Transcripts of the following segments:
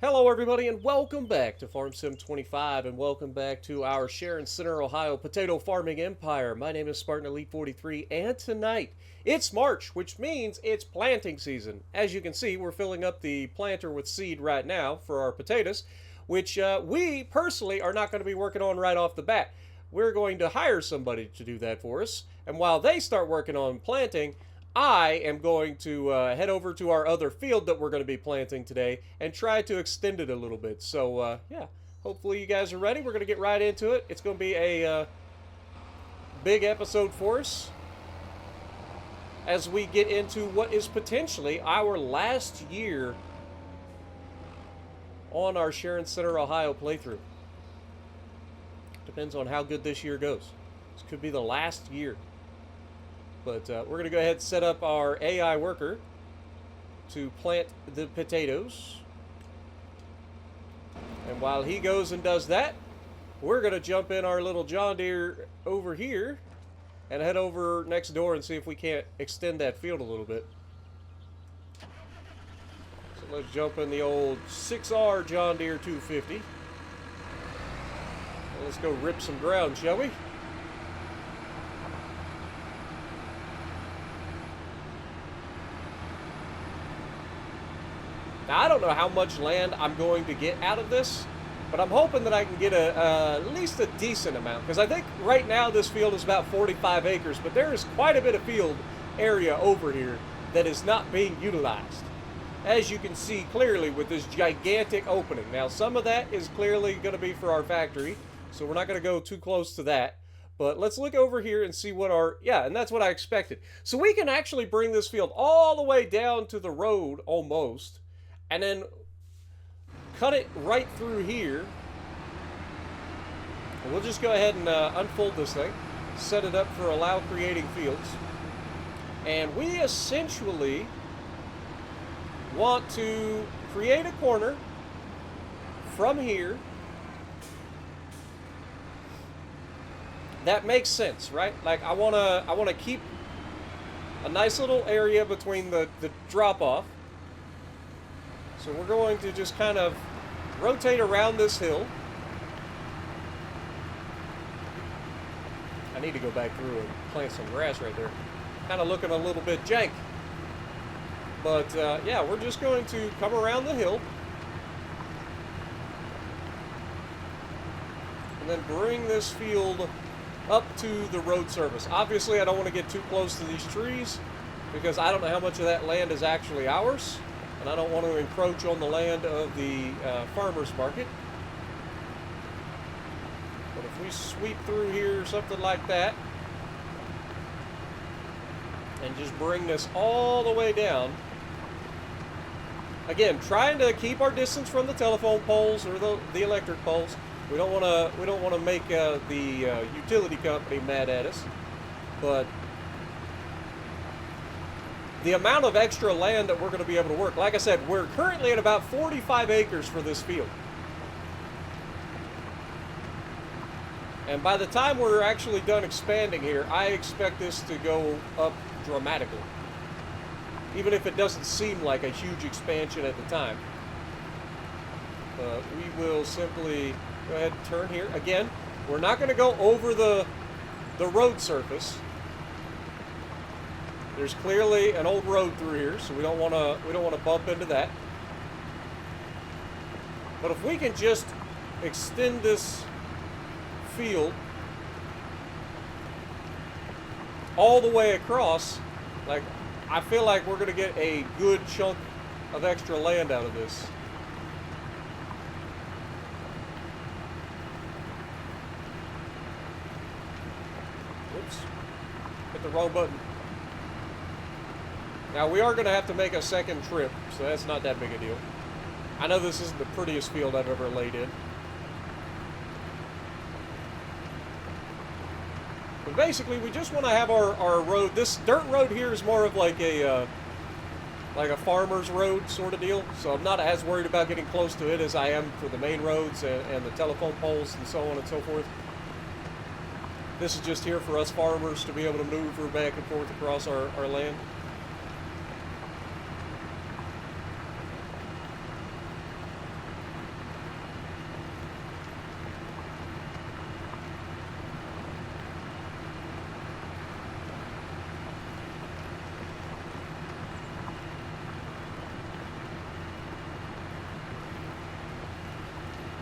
Hello everybody and welcome back to Farm Sim 25 and welcome back to our Sharon Center, Ohio potato farming empire. My name is Spartan Elite 43 and tonight it's March, which means it's planting season. As you can see, we're filling up the planter with seed right now for our potatoes, which we personally are not going to be working on right off the bat. We're going to hire somebody to do that for us, and while they start working on planting, I am going to head over to our other field that we're going to be planting today and try to extend it a little bit. So, yeah, hopefully you guys are ready. We're going to get right into it. It's going to be a big episode for us as we get into what is potentially our last year on our Sharon Center, Ohio playthrough. Depends on how good this year goes. This could be the last year. But we're going to go ahead and set up our AI worker to plant the potatoes. And while he goes and does that, we're going to jump in our little John Deere over here and head over next door and see if we can't extend that field a little bit. So let's jump in the old 6R John Deere 250. And let's go rip some ground, shall we? Now, I don't know how much land I'm going to get out of this, but I'm hoping that I can get at least a decent amount, because I think right now this field is about 45 acres, but there is quite a bit of field area over here that is not being utilized, as you can see clearly with this gigantic opening. Now, some of that is clearly going to be for our factory, so we're not going to go too close to that. But let's look over here and see what our... Yeah, and that's what I expected. So we can actually bring this field all the way down to the road, almost, and then cut it right through here. And we'll just go ahead and unfold this thing, set it up for allow creating fields. And we essentially want to create a corner from here. That makes sense, right? Like I wanna keep a nice little area between the drop-off. So we're going to just kind of rotate around this hill. I need to go back through and plant some grass right there. Kind of looking a little bit jank. But yeah, we're just going to come around the hill. And then bring this field up to the road surface. Obviously, I don't want to get too close to these trees because I don't know how much of that land is actually ours. And I don't want to encroach on the land of the farmer's market. But if we sweep through here, something like that, and just bring this all the way down. Again, trying to keep our distance from the telephone poles or the electric poles. We don't want to make the utility company mad at us, but the amount of extra land that we're going to be able to work. Like I said, we're currently at about 45 acres for this field. And by the time we're actually done expanding here, I expect this to go up dramatically. Even if it doesn't seem like a huge expansion at the time. We will simply go ahead and turn here. Again, we're not going to go over the road surface. There's clearly an old road through here, so we don't want to bump into that. But if we can just extend this field all the way across, like I feel like we're going to get a good chunk of extra land out of this. Whoops. Hit the wrong button. Now, we are going to have to make a second trip, so that's not that big a deal. I know this isn't the prettiest field I've ever laid in. But basically, we just want to have our road. This dirt road here is more of like a farmer's road sort of deal. So I'm not as worried about getting close to it as I am for the main roads and the telephone poles and so on and so forth. This is just here for us farmers to be able to maneuver back and forth across our land.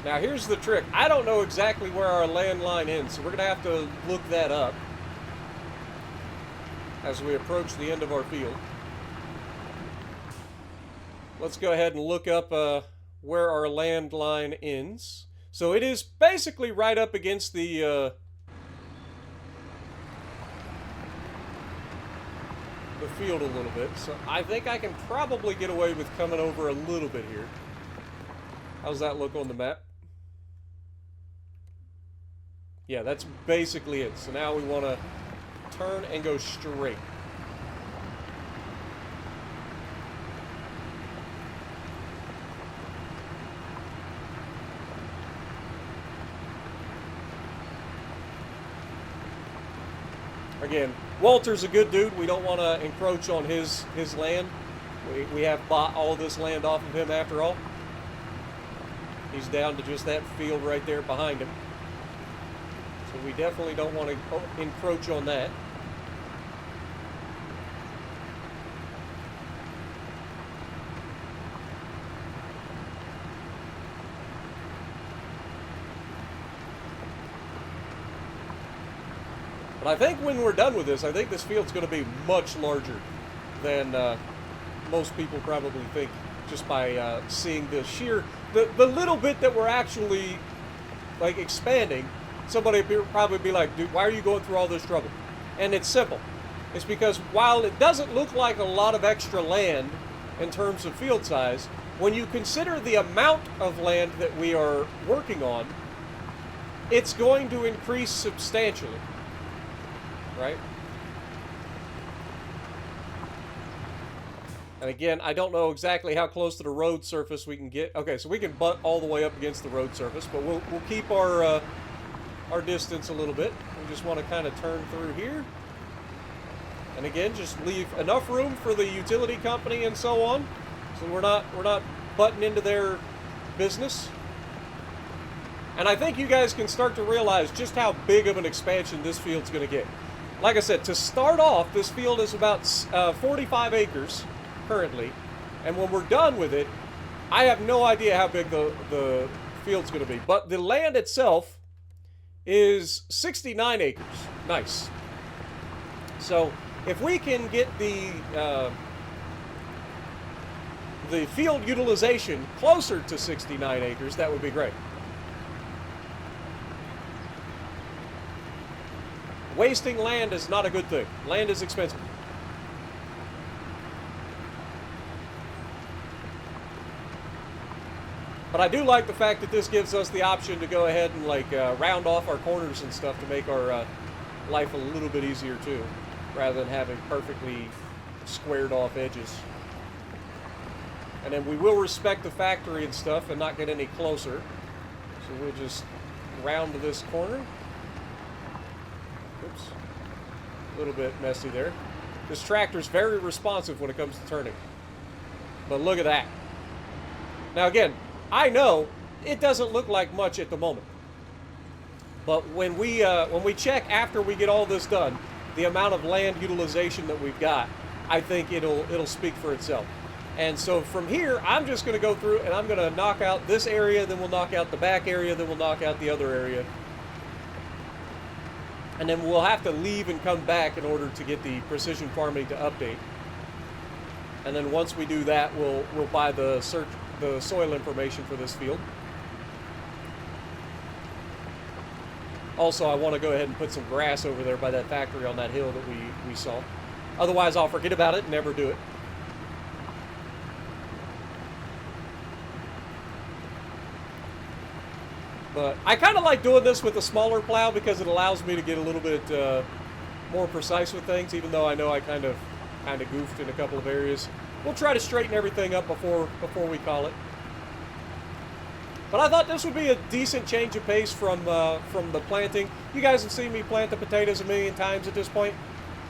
Now here's the trick. I don't know exactly where our land line ends, so we're going to have to look that up as we approach the end of our field. Let's go ahead and look up where our land line ends. So it is basically right up against the field a little bit. So I think I can probably get away with coming over a little bit here. How's that look on the map? Yeah, that's basically it. So now we want to turn and go straight. Again, Walter's a good dude. We don't want to encroach on his land. We have bought all this land off of him after all. He's down to just that field right there behind him. So we definitely don't want to encroach on that. But I think when we're done with this, I think this field's going to be much larger than most people probably think, just by seeing the sheer, the little bit that we're actually like expanding. Somebody would probably be like, dude, why are you going through all this trouble? And it's simple. It's because while it doesn't look like a lot of extra land in terms of field size, when you consider the amount of land that we are working on, it's going to increase substantially. Right? And again, I don't know exactly how close to the road surface we can get. Okay, so we can butt all the way up against the road surface, but we'll keep our distance a little bit. We just want to kind of turn through here. And again, just leave enough room for the utility company and so on. So we're not butting into their business. And I think you guys can start to realize just how big of an expansion this field's going to get. Like I said, to start off, this field is about 45 acres currently. And when we're done with it, I have no idea how big the field's going to be. But the land itself is 69 acres. Nice. So if we can get the field utilization closer to 69 acres, that would be great. Wasting land is not a good thing. Land is expensive. But I do like the fact that this gives us the option to go ahead and like round off our corners and stuff to make our life a little bit easier too, rather than having perfectly squared off edges. And then we will respect the factory and stuff and not get any closer. So we'll just round this corner. Oops. A little bit messy there. This tractor's very responsive when it comes to turning. But look at that. Now again, I know it doesn't look like much at the moment. But when we check after we get all this done, the amount of land utilization that we've got, I think it'll speak for itself. And so from here, I'm just going to go through and I'm going to knock out this area, then we'll knock out the back area, then we'll knock out the other area. And then we'll have to leave and come back in order to get the precision farming to update. And then once we do that, we'll buy the soil information for this field. Also, I want to go ahead and put some grass over there by that factory on that hill that we saw. Otherwise, I'll forget about it and never do it. But I kind of like doing this with a smaller plow because it allows me to get a little bit more precise with things, even though I know I kind of goofed in a couple of areas. We'll try to straighten everything up before we call it. But I thought this would be a decent change of pace from the planting. You guys have seen me plant the potatoes a million times at this point,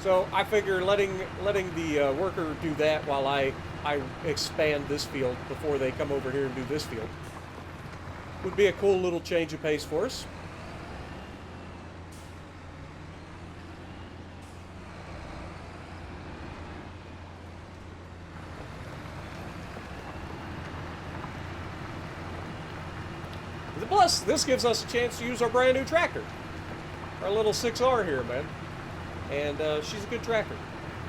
so I figure letting the worker do that while I expand this field before they come over here and do this field would be a cool little change of pace for us. Plus, this gives us a chance to use our brand new tractor. Our little 6R here, man. And she's a good tractor.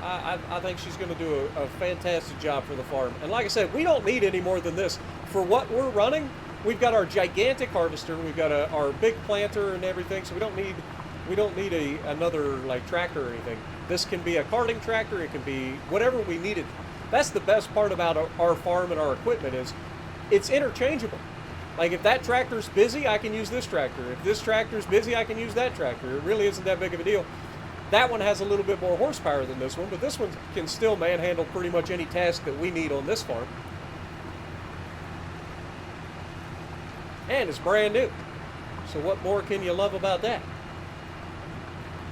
I think she's going to do a fantastic job for the farm. And like I said, we don't need any more than this. For what we're running, we've got our gigantic harvester, we've got our big planter and everything, so we don't need another like tractor or anything. This can be a carting tractor, it can be whatever we needed. That's the best part about our farm and our equipment is it's interchangeable. Like if that tractor's busy, I can use this tractor. If this tractor's busy, I can use that tractor. It really isn't that big of a deal. That one has a little bit more horsepower than this one, but this one can still manhandle pretty much any task that we need on this farm. And it's brand new. So what more can you love about that?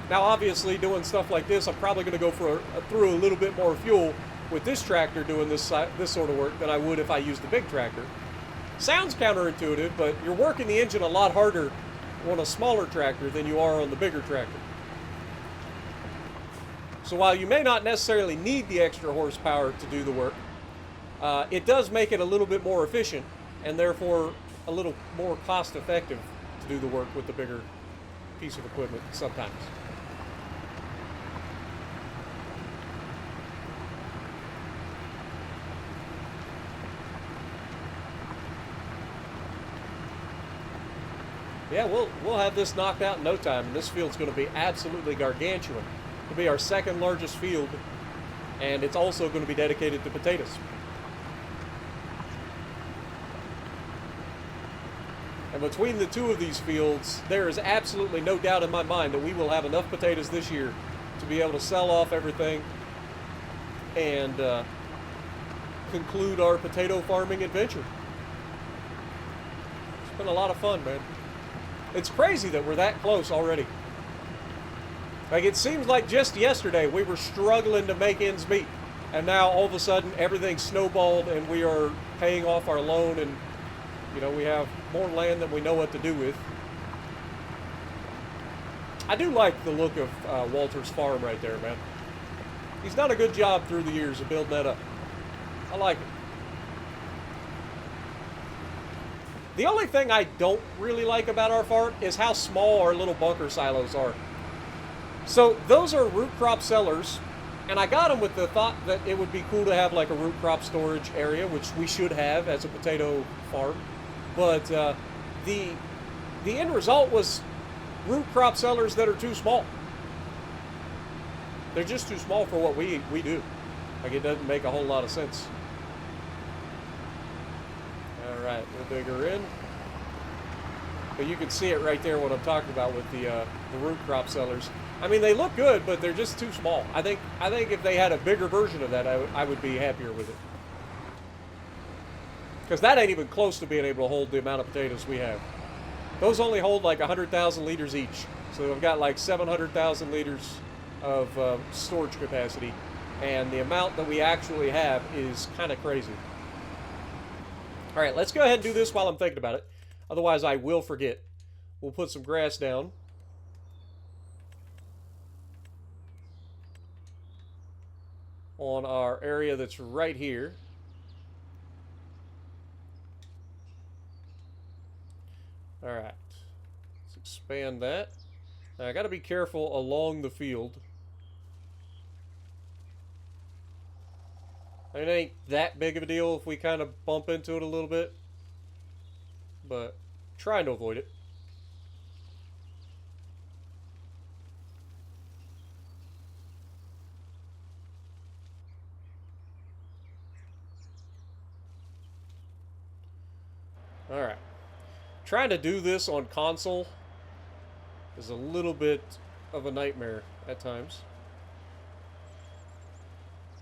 Now obviously doing stuff like this, I'm probably going to go through a little bit more fuel with this tractor doing this sort of work than I would if I used the big tractor. Sounds counterintuitive, but you're working the engine a lot harder on a smaller tractor than you are on the bigger tractor. So while you may not necessarily need the extra horsepower to do the work, it does make it a little bit more efficient and therefore a little more cost effective to do the work with the bigger piece of equipment sometimes. Yeah, we'll have this knocked out in no time, and this field's going to be absolutely gargantuan. It'll be our second largest field, and it's also going to be dedicated to potatoes. And between the two of these fields, there is absolutely no doubt in my mind that we will have enough potatoes this year to be able to sell off everything and conclude our potato farming adventure. It's been a lot of fun, man. It's crazy that we're that close already. Like, it seems like just yesterday we were struggling to make ends meet. And now all of a sudden everything's snowballed and we are paying off our loan and, you know, we have more land than we know what to do with. I do like the look of Walter's farm right there, man. He's done a good job through the years of building that up. I like it. The only thing I don't really like about our farm is how small our little bunker silos are. So those are root crop cellars, and I got them with the thought that it would be cool to have like a root crop storage area, which we should have as a potato farm. But the end result was root crop cellars that are too small. They're just too small for what we do. Like, it doesn't make a whole lot of sense. Alright, we'll dig her in. But you can see it right there, what I'm talking about with the root crop cellars. I mean, they look good, but they're just too small. I think if they had a bigger version of that, I would be happier with it. Because that ain't even close to being able to hold the amount of potatoes we have. Those only hold like 100,000 liters each. So I've got like 700,000 liters of storage capacity. And the amount that we actually have is kind of crazy. All right, let's go ahead and do this while I'm thinking about it. Otherwise, I will forget. We'll put some grass down. On our area that's right here. All right, let's expand that. Now, I got to be careful along the field. It ain't that big of a deal if we kind of bump into it a little bit, but trying to avoid it. All right. Trying to do this on console is a little bit of a nightmare at times.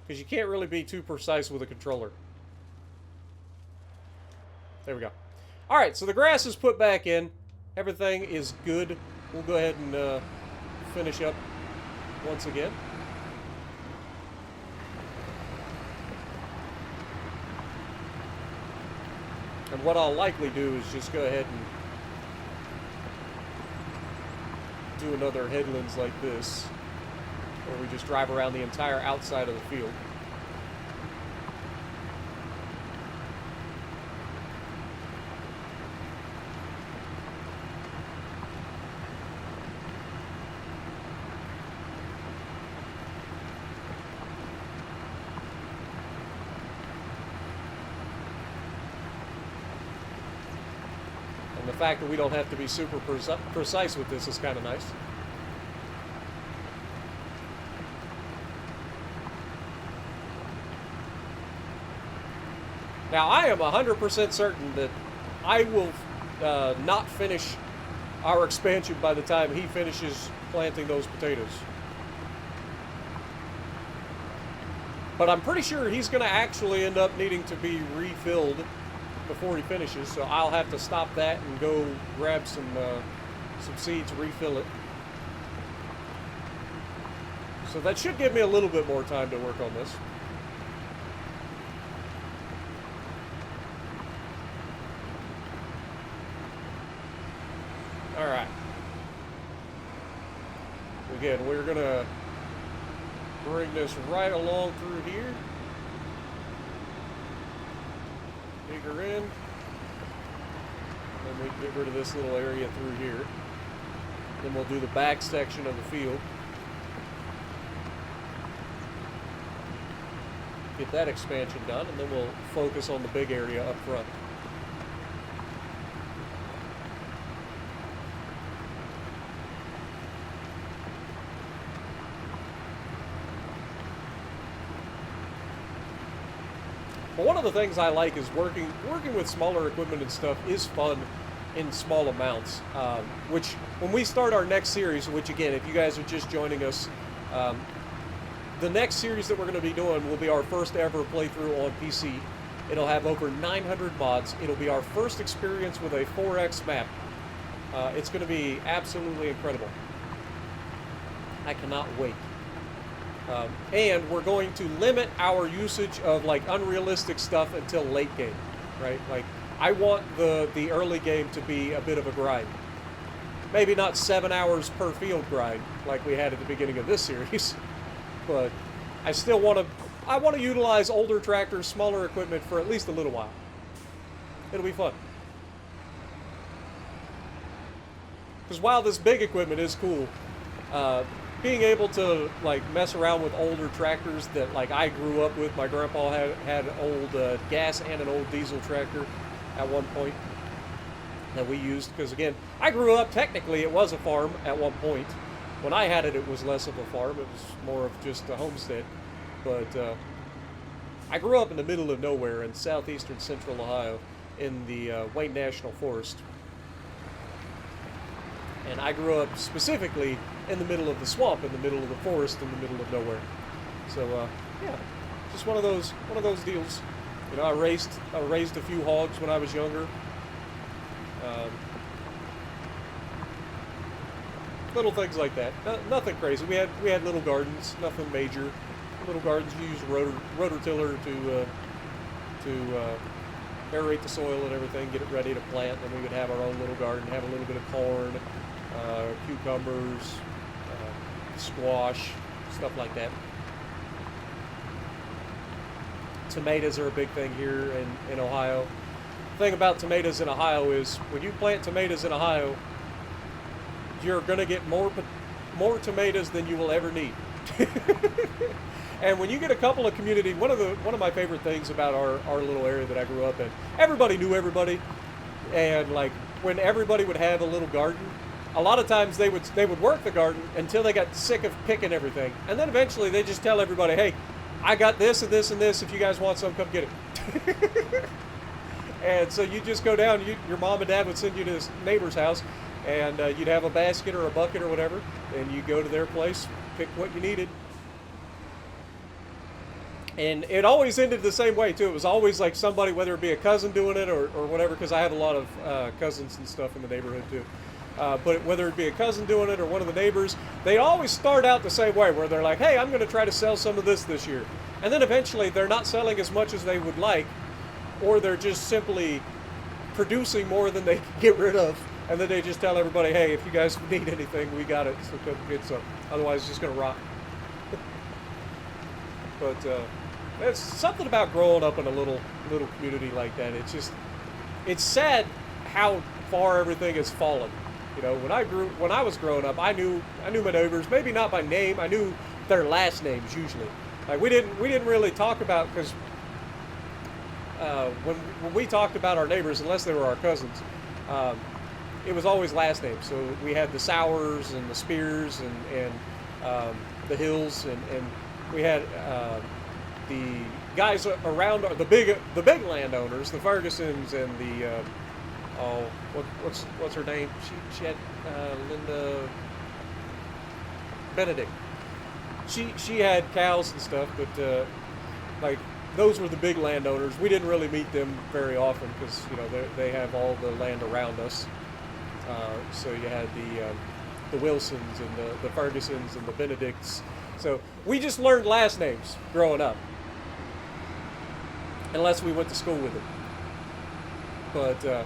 Because you can't really be too precise with a controller. There we go. Alright, so the grass is put back in. Everything is good. We'll go ahead and finish up once again. And what I'll likely do is just go ahead and do another headlands like this, where we just drive around the entire outside of the field. And the fact that we don't have to be super precise with this is kind of nice. Now, I am 100% certain that I will not finish our expansion by the time he finishes planting those potatoes. But I'm pretty sure he's going to actually end up needing to be refilled before he finishes, so I'll have to stop that and go grab some seeds, refill it. So that should give me a little bit more time to work on this. All right. Again, we're going to bring this right along through here. Dig her in. And then we get rid of this little area through here. Then we'll do the back section of the field. Get that expansion done, and then we'll focus on the big area up front. But one of the things I like is working with smaller equipment and stuff is fun in small amounts. Which, when we start our next series, which again, if you guys are just joining us, the next series that we're going to be doing will be our first ever playthrough on PC. It'll have over 900 mods. It'll be our first experience with a 4X map. It's going to be absolutely incredible. I cannot wait. And we're going to limit our usage of like unrealistic stuff until late game, right? Like, I want the early game to be a bit of a grind. Maybe not 7 hours per field grind like we had at the beginning of this series, but I still want to utilize older tractors, smaller equipment for at least a little while. It'll be fun. Because while this big equipment is cool, being able to like mess around with older tractors that like I grew up with. My grandpa had an old gas and an old diesel tractor at one point that we used, because again, I grew up, technically it was a farm at one point. When I had it, it was less of a farm, it was more of just a homestead. But I grew up in the middle of nowhere in southeastern central Ohio in the Wayne National Forest. And I grew up specifically in the middle of the swamp, in the middle of the forest, in the middle of nowhere. So yeah, just one of those deals. You know, I raised a few hogs when I was younger. Little things like that. Nothing crazy. We had little gardens, nothing major. Little gardens. You use rototiller to aerate the soil and everything, get it ready to plant. Then we would have our own little garden, have a little bit of corn, cucumbers, squash, stuff like that. Tomatoes are a big thing here in Ohio. The thing about tomatoes in Ohio is when you plant tomatoes in Ohio, you're going to get more tomatoes than you will ever need. And when you get a couple of community, one of my favorite things about our little area that I grew up in, everybody knew everybody, and like when everybody would have a little garden, a lot of times they would work the garden until they got sick of picking everything, and then eventually they just tell everybody, hey, I got this and this and this, if you guys want some, come get it. And so you just go down, your mom and dad would send you to this neighbor's house, and you'd have a basket or a bucket or whatever, and you go to their place, pick what you needed. And it always ended the same way too. It was always like somebody, whether it be a cousin doing it or whatever, because I have a lot of cousins and stuff in the neighborhood too. But whether it be a cousin doing it or one of the neighbors, they always start out the same way, where they're like, hey, I'm going to try to sell some of this year. And then eventually they're not selling as much as they would like, or they're just simply producing more than they can get rid of. And then they just tell everybody, hey, if you guys need anything, we got it, so come get some. Otherwise, it's just going to rot. But it's something about growing up in a little community like that. It's sad how far everything has fallen. You know, when I was growing up, I knew my neighbors, maybe not by name. I knew their last names usually. Like we didn't really talk about, because when we talked about our neighbors, unless they were our cousins, um, it was always last names. So we had the Sowers and the Spears and the Hills, and we had the guys around the big landowners, the Fergusons and the oh, what's her name? She had Linda Benedict. She had cows and stuff, but like those were the big landowners. We didn't really meet them very often because they have all the land around us. So you had the Wilsons and the Fergusons and the Benedicts. So we just learned last names growing up, unless we went to school with them. But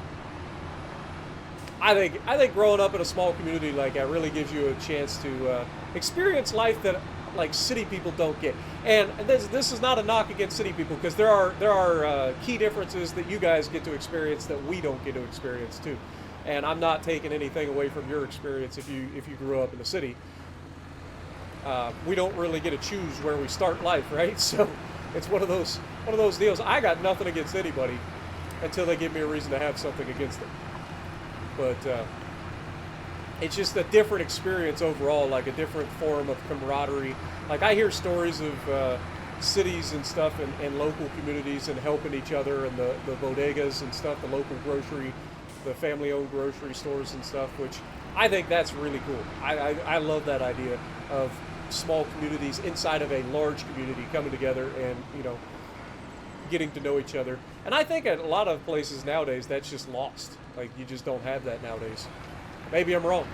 I think growing up in a small community like that really gives you a chance to experience life that like city people don't get. And this is not a knock against city people, because there are key differences that you guys get to experience that we don't get to experience too. And I'm not taking anything away from your experience if you grew up in the city. We don't really get to choose where we start life, right? So it's one of those deals. I got nothing against anybody until they give me a reason to have something against them. But it's just a different experience overall, like a different form of camaraderie. Like I hear stories of cities and stuff and local communities and helping each other, and the bodegas and stuff, the local grocery, the family-owned grocery stores and stuff, which I think that's really cool. I love that idea of small communities inside of a large community coming together and getting to know each other. And I think at a lot of places nowadays that's just lost. Like you just don't have that nowadays. Maybe I'm wrong,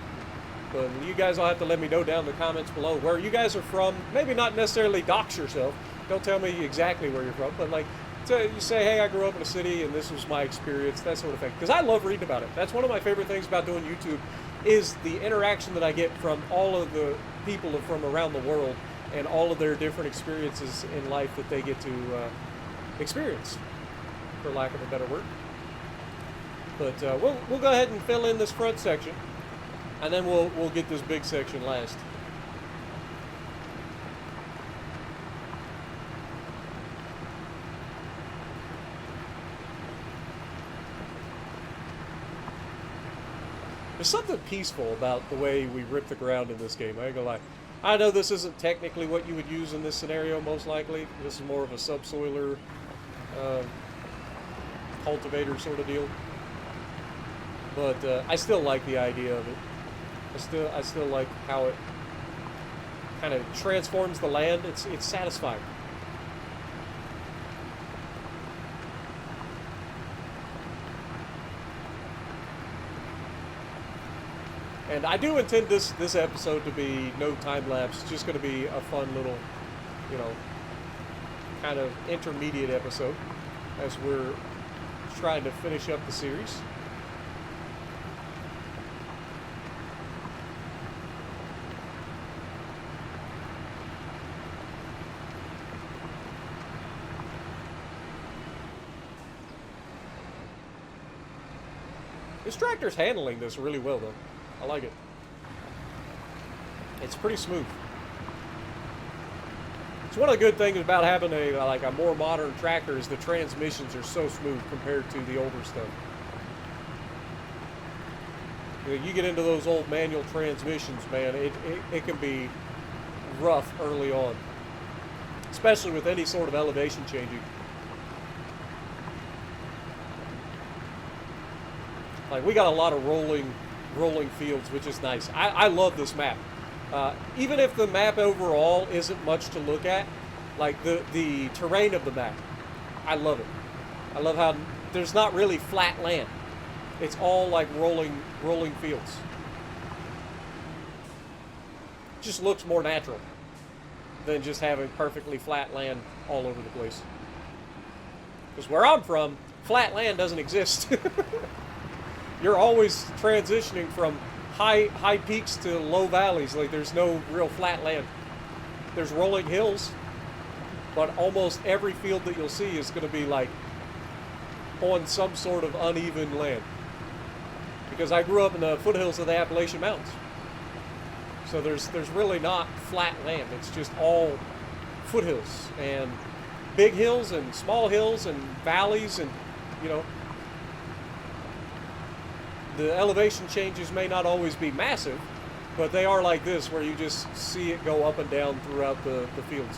but you guys will have to let me know down in the comments below where you guys are from. Maybe not necessarily dox yourself. Don't tell me exactly where you're from, but like you say, hey, I grew up in a city and this was my experience, that sort of thing. Because I love reading about it. That's one of my favorite things about doing YouTube, is the interaction that I get from all of the people from around the world and all of their different experiences in life that they get to experience, for lack of a better word. But we'll go ahead and fill in this front section, and then we'll get this big section last. There's something peaceful about the way we rip the ground in this game, I ain't gonna lie. I know this isn't technically what you would use in this scenario, most likely. This is more of a subsoiler cultivator sort of deal. But I still like the idea of it. I still like how it kind of transforms the land. It's satisfying. And I do intend this episode to be no time lapse. It's just going to be a fun little, kind of intermediate episode as we're trying to finish up the series. This tractor's handling this really well, though. I like it. It's pretty smooth. It's one of the good things about having a more modern tractor is the transmissions are so smooth compared to the older stuff. You get into those old manual transmissions, man, it can be rough early on, especially with any sort of elevation changing. Like we got a lot of rolling fields, which is nice. I love this map. Even if the map overall isn't much to look at, like the terrain of the map, I love it. I love how there's not really flat land. It's all like rolling fields. It just looks more natural than just having perfectly flat land all over the place. Because where I'm from, flat land doesn't exist. You're always transitioning from high peaks to low valleys. Like there's no real flat land. There's rolling hills, but almost every field that you'll see is going to be like on some sort of uneven land. Because I grew up in the foothills of the Appalachian Mountains. So there's really not flat land. It's just all foothills and big hills and small hills and valleys and, The elevation changes may not always be massive, but they are like this, where you just see it go up and down throughout the fields.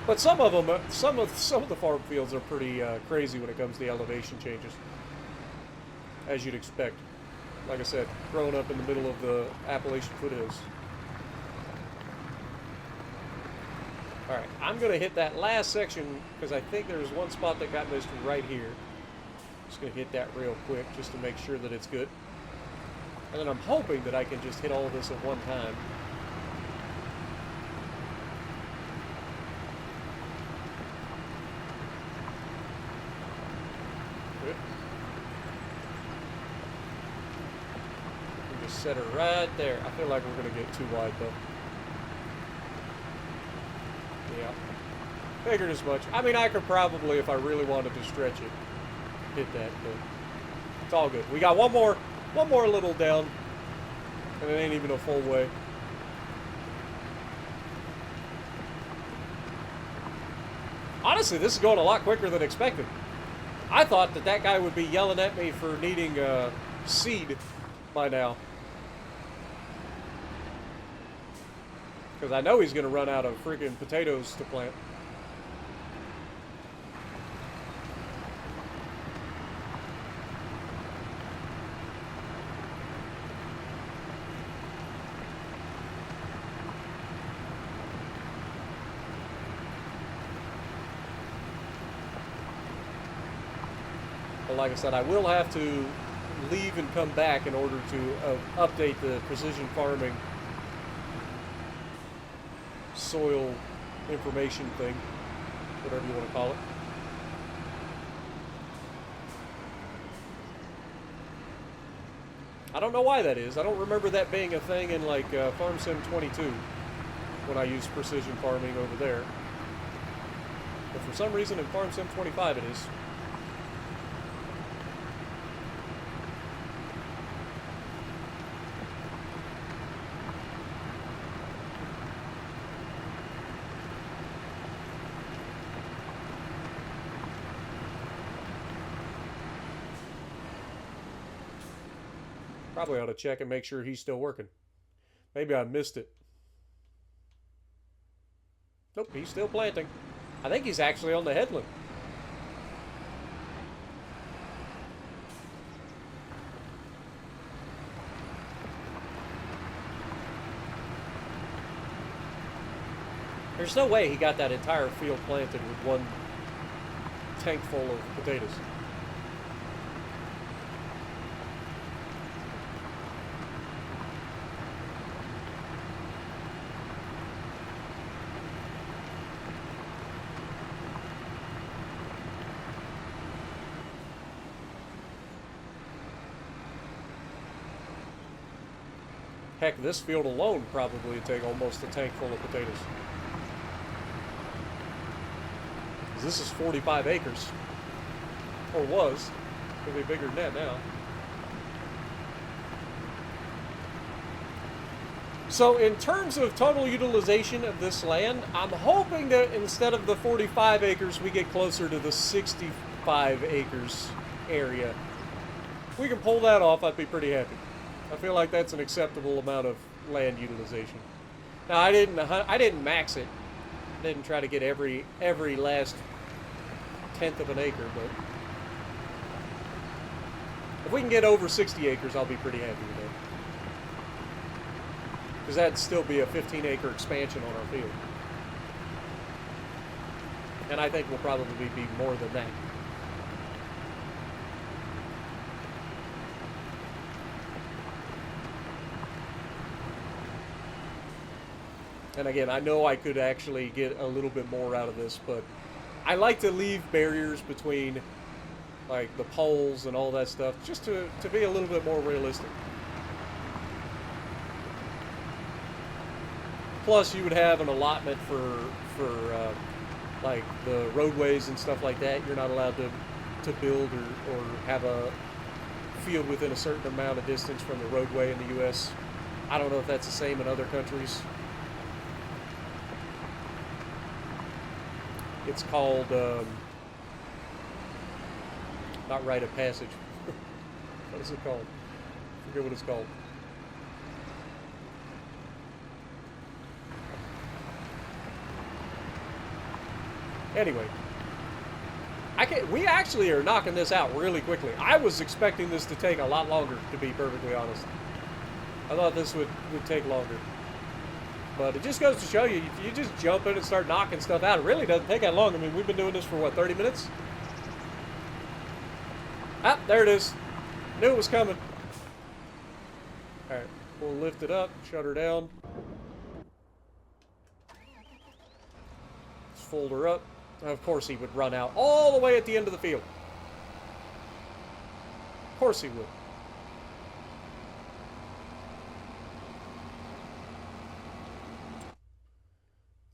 But some of them, some of the farm fields are pretty crazy when it comes to the elevation changes, as you'd expect. Like I said, growing up in the middle of the Appalachian foothills. All right, I'm gonna hit that last section because I think there's one spot that got missed right here. Just gonna hit that real quick just to make sure that it's good. And then I'm hoping that I can just hit all of this at one time. Good. We just set her right there. I feel like we're gonna get too wide though. Yeah. Figured as much. I mean, I could probably, if I really wanted to stretch it, hit that, but it's all good. We got one more little down, and it ain't even a full way. Honestly, this is going a lot quicker than expected. I thought that that guy would be yelling at me for needing seed by now. Because I know he's going to run out of friggin' potatoes to plant. But like I said, I will have to leave and come back in order to update the precision farming soil information thing, whatever you want to call it. I don't know why that is. I don't remember that being a thing in like Farm Sim 22 when I used precision farming over there. But for some reason in Farm Sim 25 it is. Probably ought to check and make sure he's still working. Maybe I missed it. Nope, he's still planting. I think he's actually on the headland. There's no way he got that entire field planted with one tank full of potatoes. Heck, this field alone probably would take almost a tank full of potatoes. This is 45 acres. Or was. Could be bigger than that now. So in terms of total utilization of this land, I'm hoping that instead of the 45 acres, we get closer to the 65 acres area. If we can pull that off, I'd be pretty happy. I feel like that's an acceptable amount of land utilization. Now, I didn't max it. I didn't try to get every last tenth of an acre, but if we can get over 60 acres, I'll be pretty happy with that. Because that'd still be a 15-acre expansion on our field. And I think we'll probably be more than that. And again, I know I could actually get a little bit more out of this, but I like to leave barriers between like the poles and all that stuff, just to be a little bit more realistic. Plus, you would have an allotment for like the roadways and stuff like that. You're not allowed to build or have a field within a certain amount of distance from the roadway in the U.S. I don't know if that's the same in other countries. It's called Not rite of passage. What is it called? I forget what it's called. Anyway, we actually are knocking this out really quickly. I was expecting this to take a lot longer, to be perfectly honest. I thought this would take longer. But it just goes to show you, if you just jump in and start knocking stuff out, it really doesn't take that long. I mean, we've been doing this for, what, 30 minutes? Ah, there it is. Knew it was coming. Alright, we'll lift it up, shut her down. Let's fold her up. Of course he would run out all the way at the end of the field. Of course he would.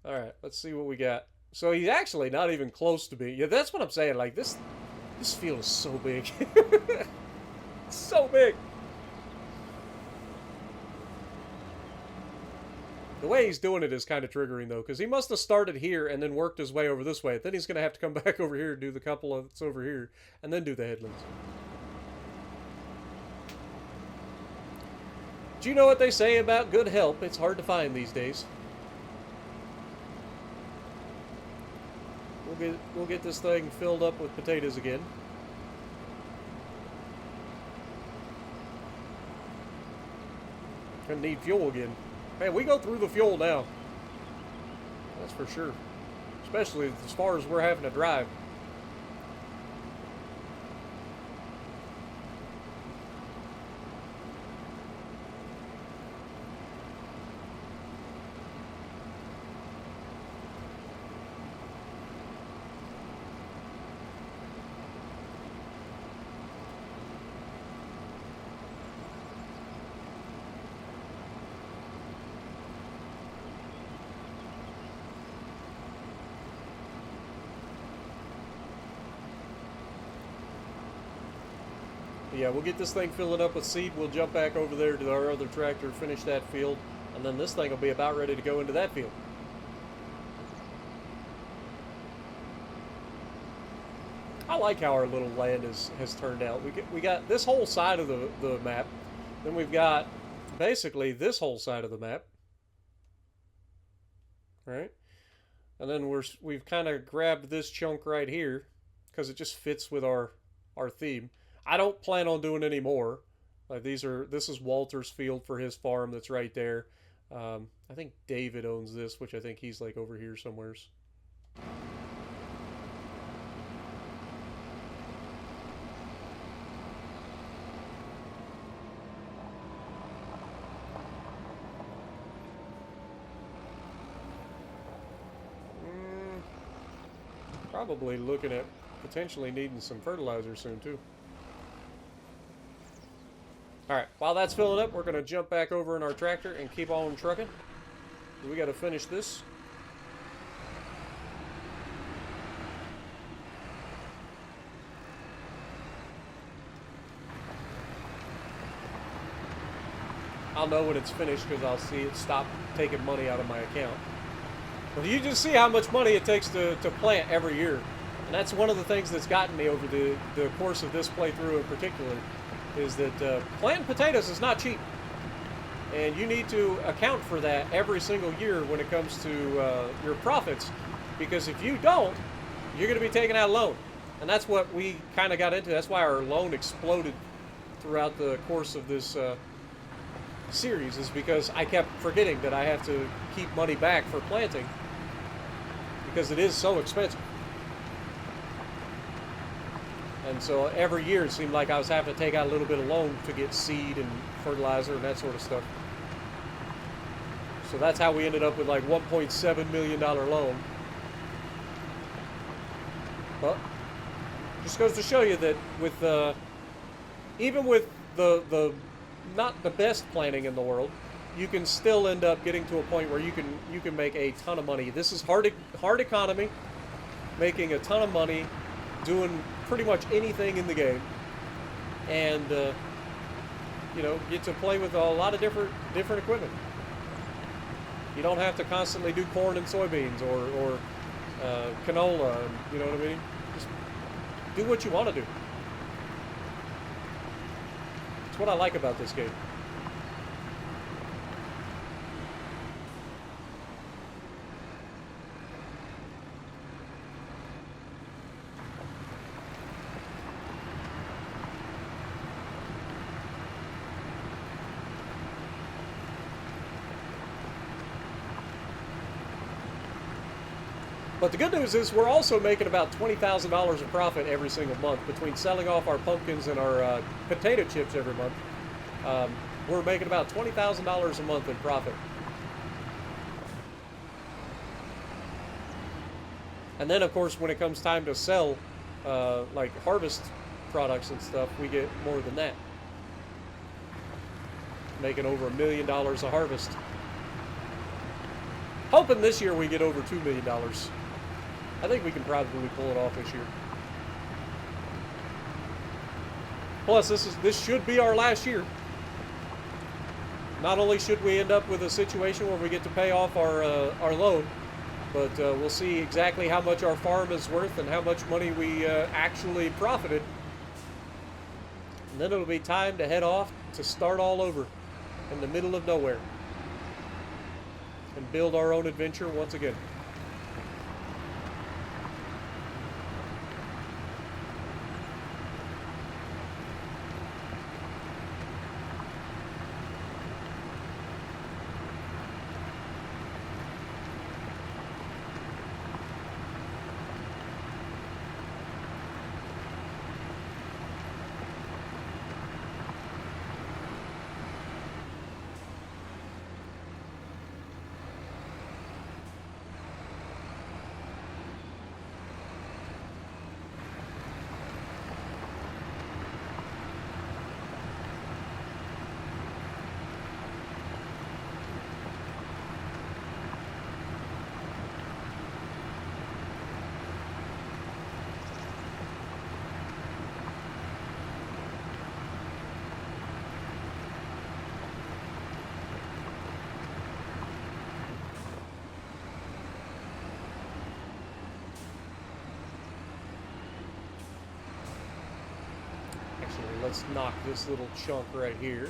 Alright, let's see what we got. So he's actually not even close to me. Yeah, that's what I'm saying. Like, this field is so big. It's so big. The way he's doing it is kind of triggering, though, because he must have started here and then worked his way over this way. Then he's going to have to come back over here and do the couple that's over here, and then do the headlands. Do you know what they say about good help? It's hard to find these days. We'll get this thing filled up with potatoes again. Gonna need fuel again. Man, we go through the fuel now. That's for sure. Especially as far as we're having to drive. Yeah, we'll get this thing filled up with seed. We'll jump back over there to our other tractor, finish that field, and then this thing will be about ready to go into that field. I like how our little land has turned out. We got this whole side of the map. Then we've got basically this whole side of the map. Right? And then we've kind of grabbed this chunk right here because it just fits with our theme. I don't plan on doing any more. This is Walter's field for his farm that's right there. I think David owns this, which I think he's like over here somewheres. Probably looking at potentially needing some fertilizer soon too. Alright, while that's filling up, we're going to jump back over in our tractor and keep on trucking. We got to finish this. I'll know when it's finished because I'll see it stop taking money out of my account. But you just see how much money it takes to plant every year. And that's one of the things that's gotten me over the course of this playthrough in particular. Is that planting potatoes is not cheap. And you need to account for that every single year when it comes to your profits. Because if you don't, you're going to be taking out a loan. And that's what we kind of got into. That's why our loan exploded throughout the course of this series, is because I kept forgetting that I have to keep money back for planting. Because it is so expensive. And so every year it seemed like I was having to take out a little bit of loan to get seed and fertilizer and that sort of stuff. So that's how we ended up with like $1.7 million loan. But just goes to show you that with even with the not the best planning in the world, you can still end up getting to a point where you can make a ton of money. This is hard economy, making a ton of money, doing pretty much anything in the game, and get to play with a lot of different equipment. You don't have to constantly do corn and soybeans or canola. You know what I mean? Just do what you want to do. what I like about this game. But the good news is we're also making about $20,000 of profit every single month between selling off our pumpkins and our potato chips every month. We're making about $20,000 a month in profit. And then, of course, when it comes time to sell, like harvest products and stuff, we get more than that. Making over $1 million a harvest. Hoping this year we get over $2 million. I think we can probably pull it off this year. Plus, this should be our last year. Not only should we end up with a situation where we get to pay off our loan, but we'll see exactly how much our farm is worth and how much money we actually profited. And then it'll be time to head off to start all over in the middle of nowhere and build our own adventure once again. Let's knock this little chunk right here.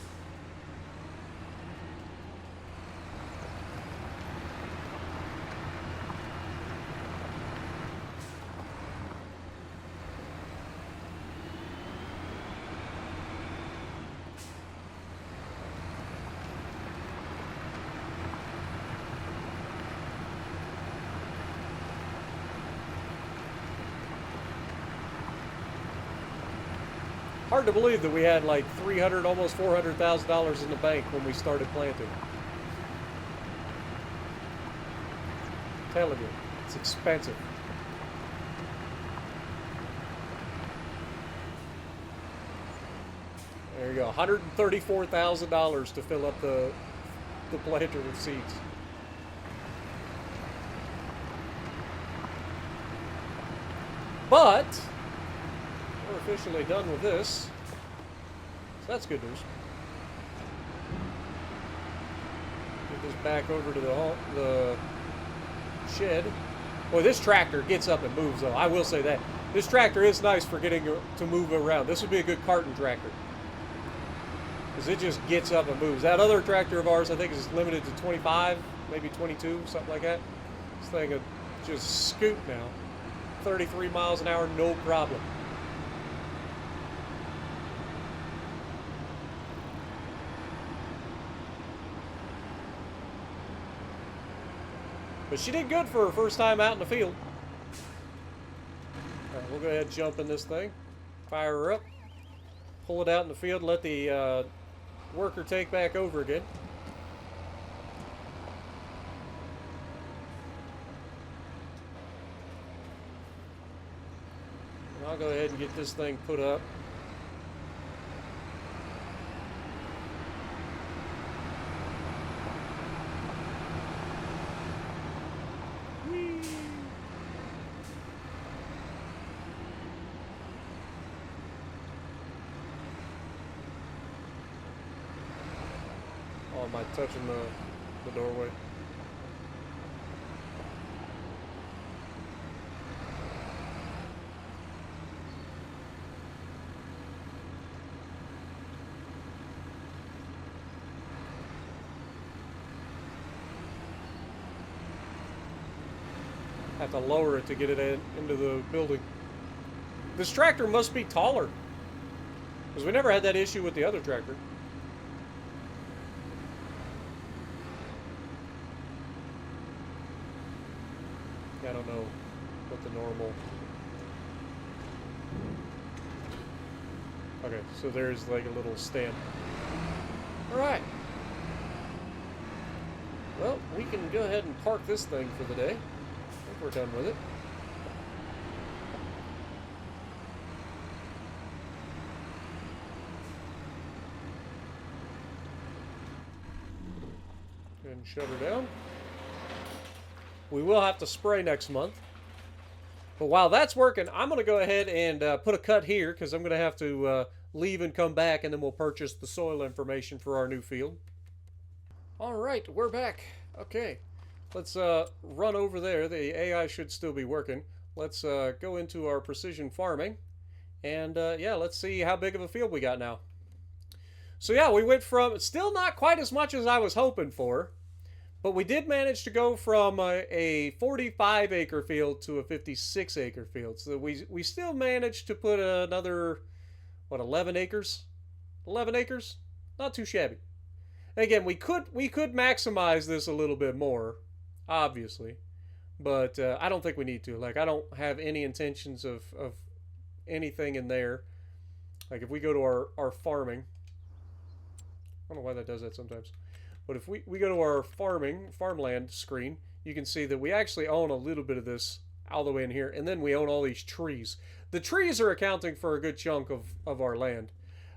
Hard to believe that we had like $300,000, almost $400,000 in the bank when we started planting. I'm telling you, it's expensive. There you go, $134,000 to fill up the planter with seeds. But we're officially done with this, so that's good news. Get this back over to the shed. Boy, this tractor gets up and moves, though. I will say that. This tractor is nice for getting to move around. This would be a good carton tractor, because it just gets up and moves. That other tractor of ours, I think, is limited to 25, maybe 22, something like that. This thing would just scoot now. 33 miles an hour, no problem. But she did good for her first time out in the field. All right, we'll go ahead and jump in this thing. Fire her up. Pull it out in the field. Let the worker take back over again. And I'll go ahead and get this thing put up. Am I touching the doorway? Have to lower it to get it into the building. This tractor must be taller, because we never had that issue with the other tractor. I don't know what the normal... Okay, so there's like a little stand. Alright. Well, we can go ahead and park this thing for the day. I think we're done with it. And shut her down. We will have to spray next month. But while that's working, I'm going to go ahead and put a cut here, because I'm going to have to leave and come back, and then we'll purchase the soil information for our new field. All right, we're back. Okay, let's run over there. The AI should still be working. Let's go into our precision farming, and yeah, let's see how big of a field we got now. So yeah, we went from, still not quite as much as I was hoping for, but we did manage to go from a 45-acre field to a 56-acre field. So we still managed to put another, what, 11 acres? 11 acres? Not too shabby. Again, we could maximize this a little bit more, obviously, but I don't think we need to. Like, I don't have any intentions of anything in there. Like, if we go to our farming, I don't know why that does that sometimes. But if we go to our farmland screen, you can see that we actually own a little bit of this all the way in here. And then we own all these trees. The trees are accounting for a good chunk of our land,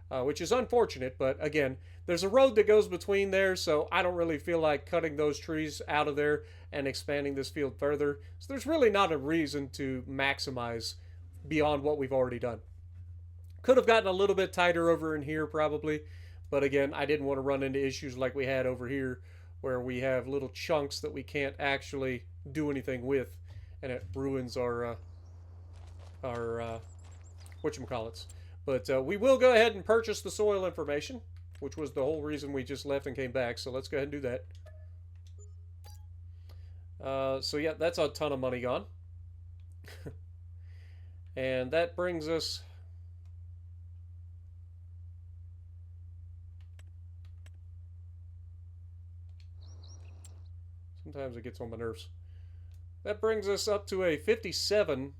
which is unfortunate. But again, there's a road that goes between there, so I don't really feel like cutting those trees out of there and expanding this field further. So there's really not a reason to maximize beyond what we've already done. Could have gotten a little bit tighter over in here probably. But again, I didn't want to run into issues like we had over here, where we have little chunks that we can't actually do anything with, and it ruins our whatchamacallits. But we will go ahead and purchase the soil information, which was the whole reason we just left and came back. So let's go ahead and do that. So yeah, that's a ton of money gone. And that brings us... Sometimes it gets on my nerves. That brings us up to a 57,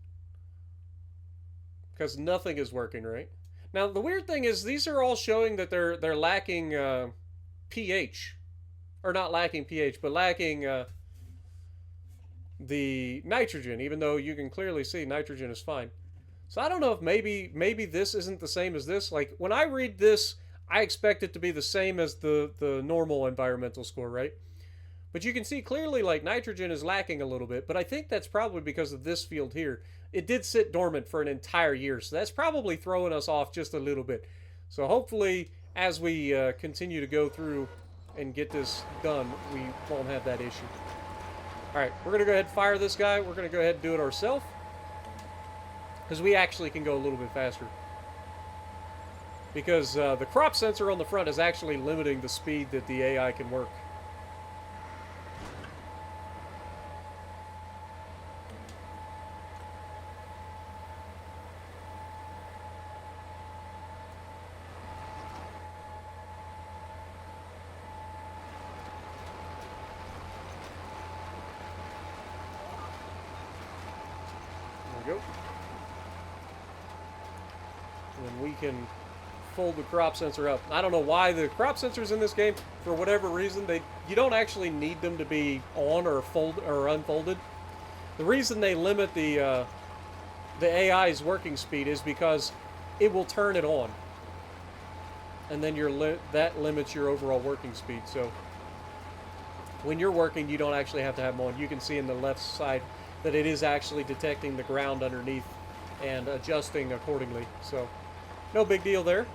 because nothing is working right. Now the weird thing is these are all showing that they're lacking pH, or not lacking pH, but lacking the nitrogen. Even though you can clearly see nitrogen is fine. So I don't know if maybe this isn't the same as this. Like when I read this, I expect it to be the same as the normal environmental score, right? But you can see clearly like nitrogen is lacking a little bit, but I think that's probably because of this field here. It did sit dormant for an entire year, so that's probably throwing us off just a little bit. So hopefully as we continue to go through and get this done, we won't have that issue. Alright, we're going to go ahead and fire this guy. We're going to go ahead and do it ourselves, because we actually can go a little bit faster. Because the crop sensor on the front is actually limiting the speed that the AI can work. Go. And then we can fold the crop sensor up. I don't know why the crop sensors in this game, for whatever reason, you don't actually need them to be on or fold or unfolded. The reason they limit the AI's working speed is because it will turn it on, and then that limits your overall working speed. So when you're working, you don't actually have to have them on. You can see in the left side that it is actually detecting the ground underneath and adjusting accordingly. So no big deal there.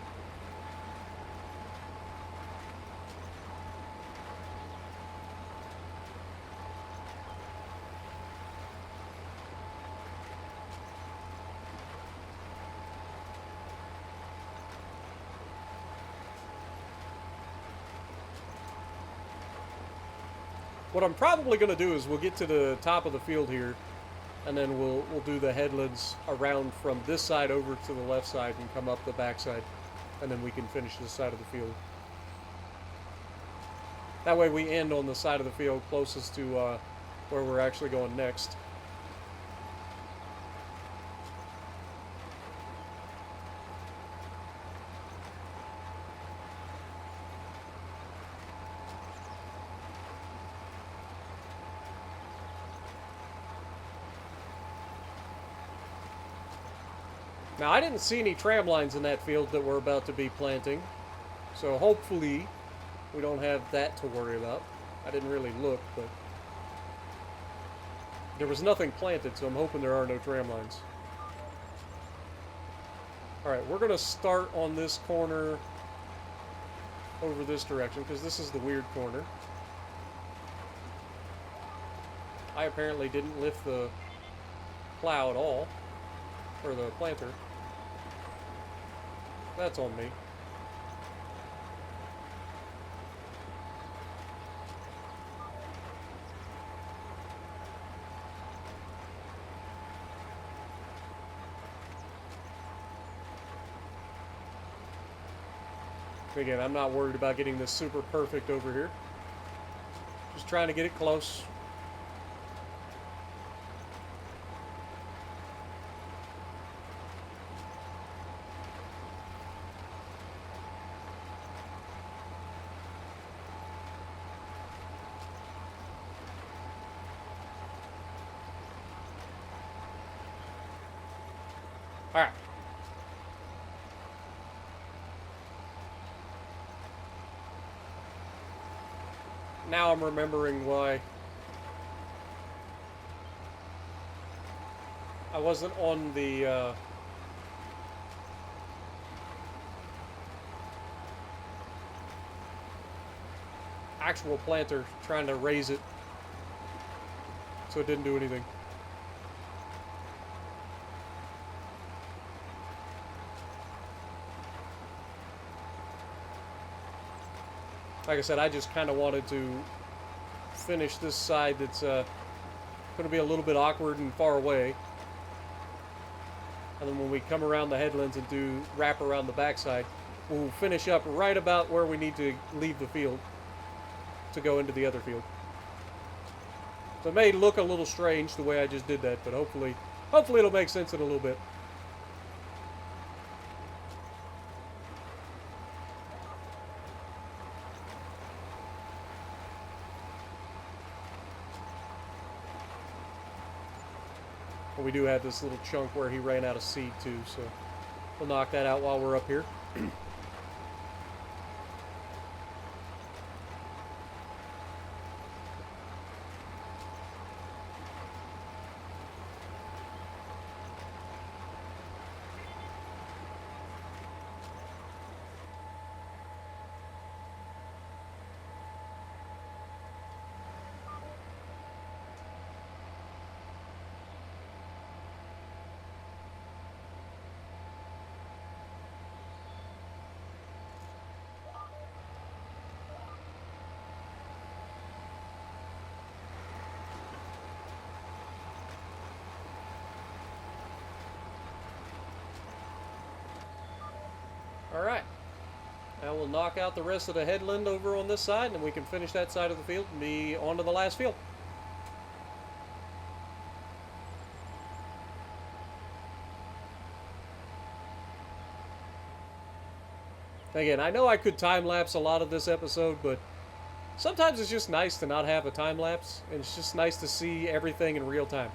What I'm probably going to do is we'll get to the top of the field here, and then we'll do the headlands around from this side over to the left side and come up the back side, and then we can finish this side of the field. That way we end on the side of the field closest to where we're actually going next. Now, I didn't see any tram lines in that field that we're about to be planting, so hopefully we don't have that to worry about. I didn't really look, but there was nothing planted, so I'm hoping there are no tram lines. Alright, we're going to start on this corner over this direction, because this is the weird corner. I apparently didn't lift the plow at all, or the planter. That's on me. Again, I'm not worried about getting this super perfect over here. Just trying to get it close. All right. Now I'm remembering why I wasn't on the actual planter trying to raise it so it didn't do anything. Like I said, I just kind of wanted to finish this side that's going to be a little bit awkward and far away. And then when we come around the headlands and do wrap around the backside, we'll finish up right about where we need to leave the field to go into the other field. So it may look a little strange the way I just did that, but hopefully it'll make sense in a little bit. We do have this little chunk where he ran out of seed too, so we'll knock that out while we're up here. Alright, now we'll knock out the rest of the headland over on this side, and then we can finish that side of the field and be on to the last field. Again, I know I could time-lapse a lot of this episode, but sometimes it's just nice to not have a time-lapse, and it's just nice to see everything in real time.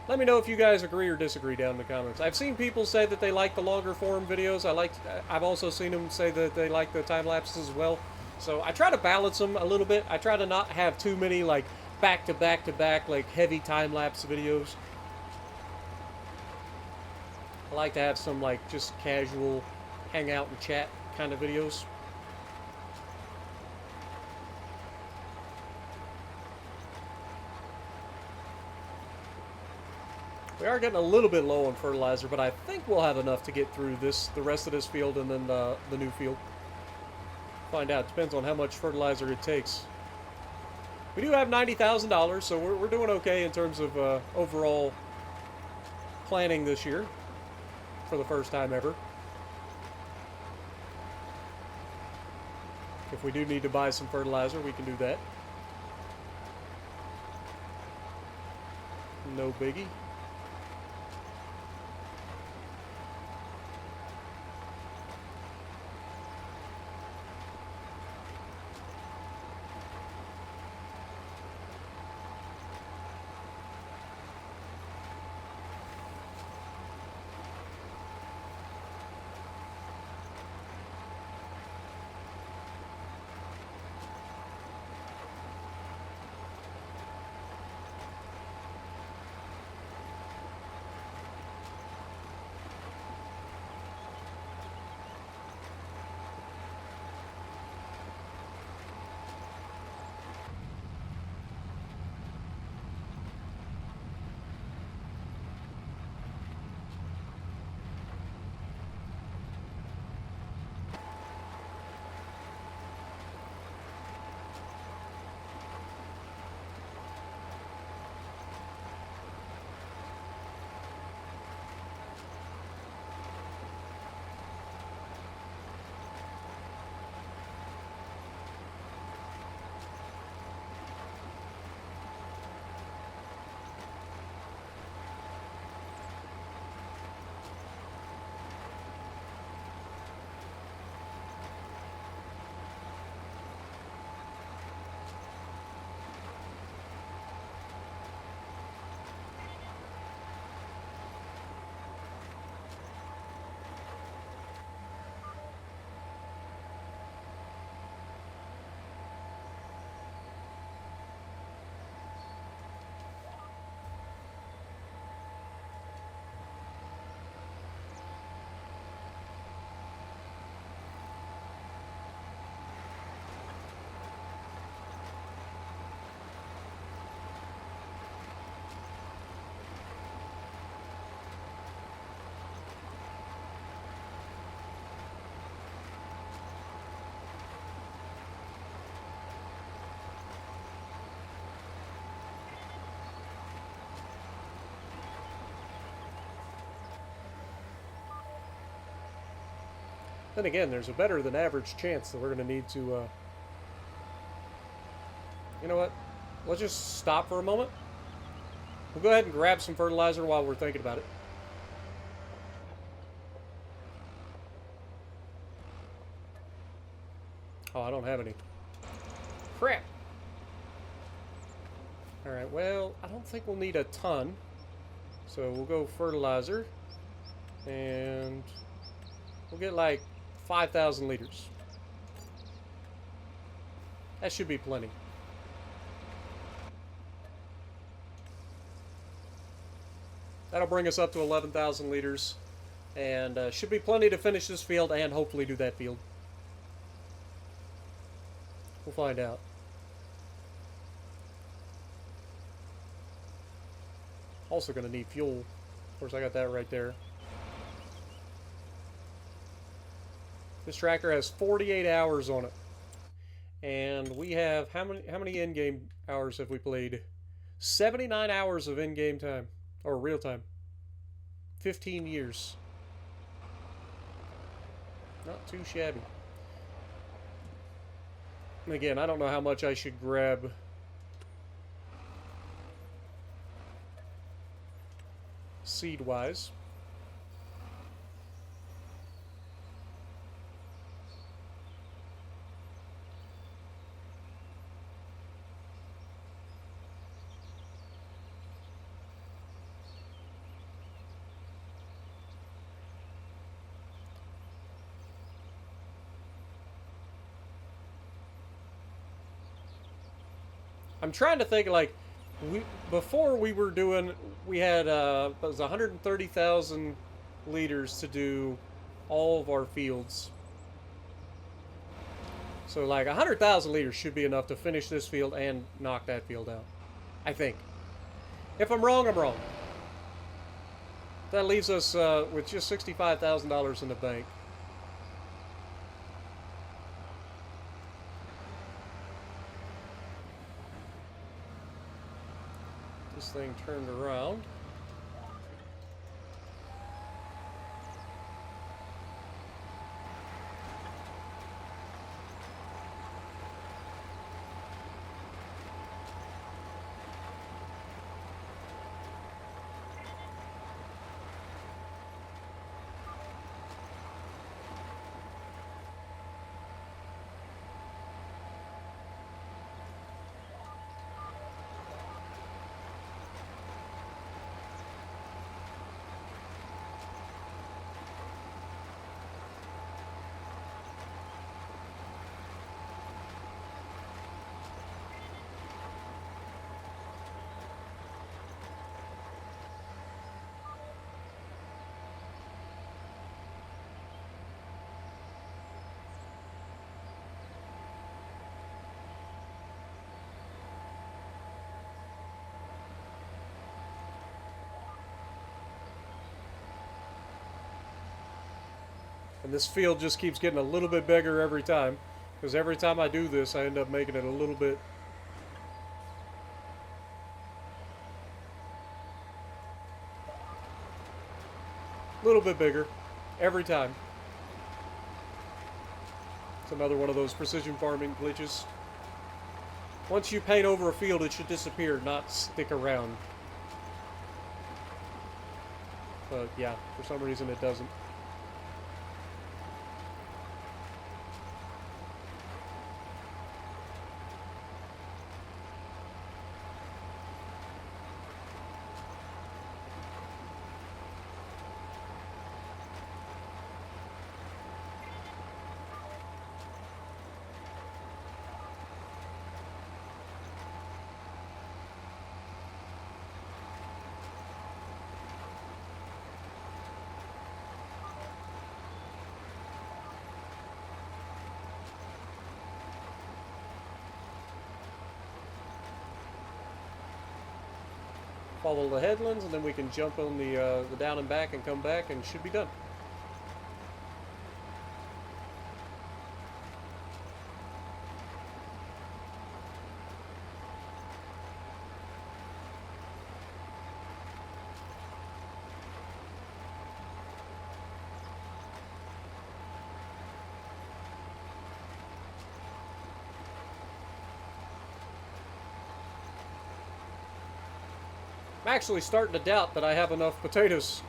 Let me know if you guys agree or disagree down in the comments. I've seen people say that they like the longer form videos. I've also seen them say that they like the time lapses as well. So I try to balance them a little bit. I try to not have too many like back to back to back like heavy time lapse videos. I like to have some like just casual hang out and chat kind of videos. We are getting a little bit low on fertilizer, but I think we'll have enough to get through the rest of this field and then the new field. Find out. Depends on how much fertilizer it takes. We do have $90,000, so we're doing okay in terms of overall planning this year for the first time ever. If we do need to buy some fertilizer, we can do that. No biggie. Then again, there's a better than average chance that we're going to need to, you know what? Let's just stop for a moment. We'll go ahead and grab some fertilizer while we're thinking about it. Oh, I don't have any. Crap! Alright, well, I don't think we'll need a ton. So we'll go fertilizer. And we'll get like 5,000 liters. That should be plenty. That'll bring us up to 11,000 liters. And should be plenty to finish this field and hopefully do that field. We'll find out. Also going to need fuel. Of course, I got that right there. This tractor has 48 hours on it. And we have, how many in-game hours have we played? 79 hours of in-game time. Or real time. 15 years. Not too shabby. And again, I don't know how much I should grab. Seed-wise. I'm trying to think, like, before we were doing, we had it was 130,000 liters to do all of our fields. So like 100,000 liters should be enough to finish this field and knock that field out, I think. If I'm wrong, I'm wrong. That leaves us with just $65,000 in the bank. thing turned around. And this field just keeps getting a little bit bigger every time, because every time I do this, I end up making it a little bit bigger every time. It's another one of those precision farming glitches. Once you paint over a field, it should disappear, not stick around. But yeah, for some reason it doesn't. Follow the headlands, and then we can jump on the down and back and come back, and should be done. I'm actually starting to doubt that I have enough potatoes.